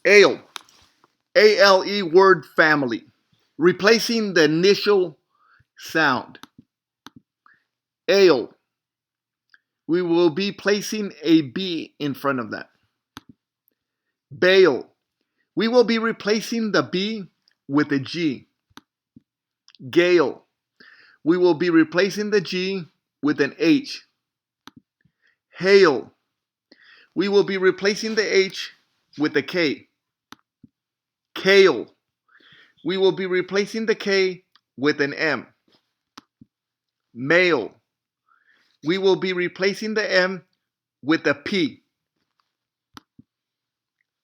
Ale. A-L-E word family. Replacing the initial sound. Ale. We will be placing a B in front of that. Bail. We will be replacing the B with a G. Gale. We will be replacing the G with an H. Hail. We will be replacing the H with a K. Kale. We will be replacing the K with an M. Male. We will be replacing the M with a P.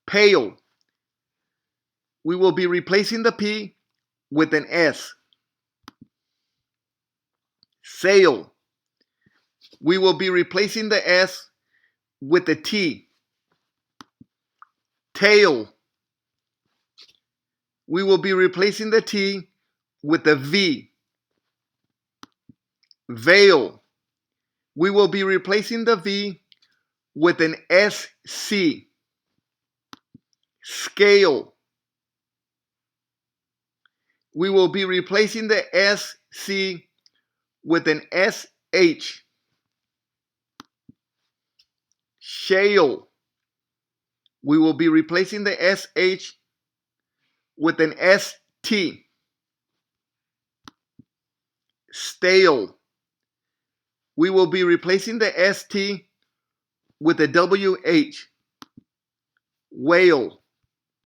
Pale. We will be replacing the P with an S. Sail. We will be replacing the S with a T. Tail. We will be replacing the T with a V. Veil. We will be replacing the V with an SC. Scale. We will be replacing the SC with an SH. Shale. We will be replacing the SH with an ST. Stale. We will be replacing the ST with a WH. Whale.